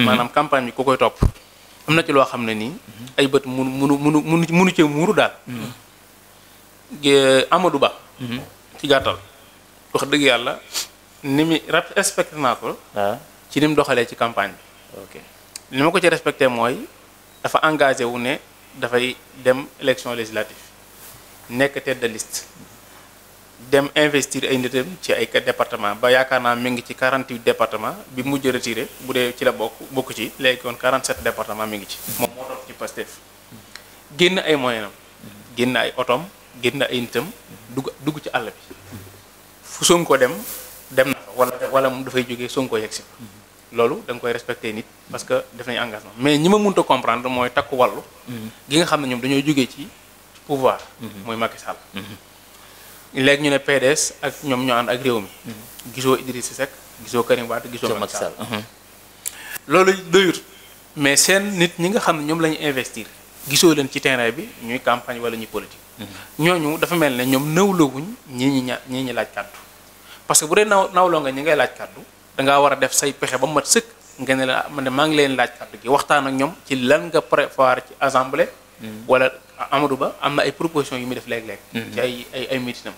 maanaam campagne bi ku koy topp am na ci loo xam ne nii ay bët munu cee muuru daal. Amadou Ba. ci gàttal wax dëgg yàlla ni mu respecté naa ko. ci ni mu doxalee ci campagne bi. ok li ma ko ci respecté mooy dafa engagé wu ne dafay dem élection législative nekk tête de liste dem investir ay nitam ci ay département ba yaakaar naa mi ngi ci 48 département bi mujj retiré bu dee ci la bokk ci léegi kon 47 département mi ngi ci. moom moo topp ci Pastef génn ay moyenam génn ay otom génn ay nitam dugg ci àll bi fu Sonko dem na fa wala mu dafay jógee Sonko yegg si fa loolu da nga koy respecté nit parce que def nañu engagement mais ñi ma mënta comprendre mooy takku wàllu gi nga xam ne ñoom dañoo jógee ci pouvoir mooy Macky Sall léegi ñu ne PDS ak ñoom ñoo ànd ak réew mi gisoo Idrissa Seck gisoo Karim Wade gisoo Macky Sall loolu doyut mais seen nit ñi nga xam ne ñoom la ñu investir gisoo leen ci terrain bi ñuy campagne wala ñuy politique ñooñu dafa mel ne ñoom nawlawuñ ñii ñi laaj kàddu parce que bu dee nawloo nga ñi ngay laaj kàddu dangaa war a def say pexe ba mat sëkk nga ne la man de maa ngi leen laaj kàddu gi waxtaan ak ñoom ci lan nga prévoir ci assemblée wala Amadou Ba am na ay propositions yu muy def léeg-léeg ci ay mitinam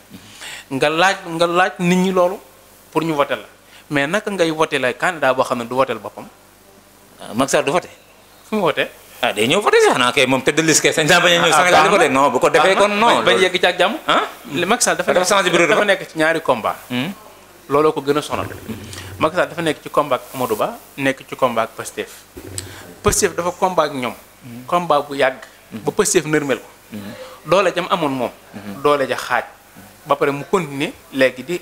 nga laaj nit ñi loolu pour ñu voter la mais naka ngay voter la candidat boo xam ne du voter boppam. Macky Sall du voter fu mu voter day ñëw voter sax naa kay moom tëdd liste kay sañ bañ a ñëw Sénégal di voter non bu ko defee kon non bañ yegg ci ak jàmm Macky Sall dafa nekk ci ñaari combat looloo ko gën a sonal Macky Sall dafa nekk ci combat ak Amadou Ba nekk ci combat ak Pastef dafa combat ak ñoom combat bu yàgg ba Pastef nërmel ko doole jam amoon moom doole ja xaaj ba pare mu continuer léegi di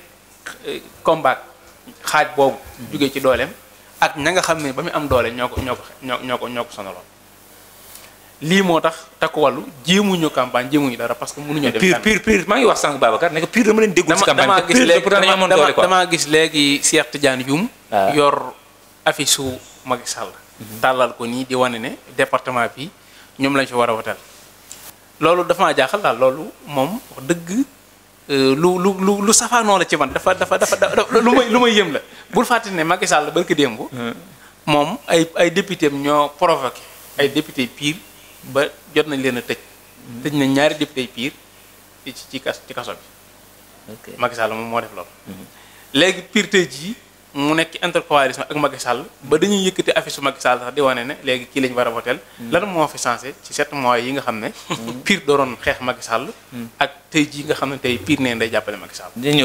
combat xaaj boobu jógee ci dooleem ak ña nga xam ne ba mu am doole ñoo ko sonaloon lii moo tax takku wàllu jéemuñu campagne jéemuñu dara parce que mënuñoo dem pire maa ngi wax sànq Babacar ne ko pire dama leen déggul ci campagne damaa gis léegi Cheikh Tidiane Youm yor affiche su Macky Sall tàllal ko nii di wane ne département bi ñoom lañ fi war a wotal loolu dafa maa jaaxal daal loolu moom wax dëgg lu safaanoo la ci man dafa lu may yëm la bul fàtte ne Macky Sall barki démb moom ay député am ñoo provoqué ay député pire ba jot nañ leen a tëj nañ ñaari député pire ci kaso bi Macky Sall moom moo def loolu léegi pire tey jii mu nekk intercoalition ak Macky Sall ba dañuy yëkkati affiche su Macky Sall sax di wane ne léegi kii lañ war a votel lan moo fi changé ci 7 mois yi nga xam ne pire dooroon xeex Macky Sall ak tey jii nga xam ne tey pire neen day jàppale Macky Sall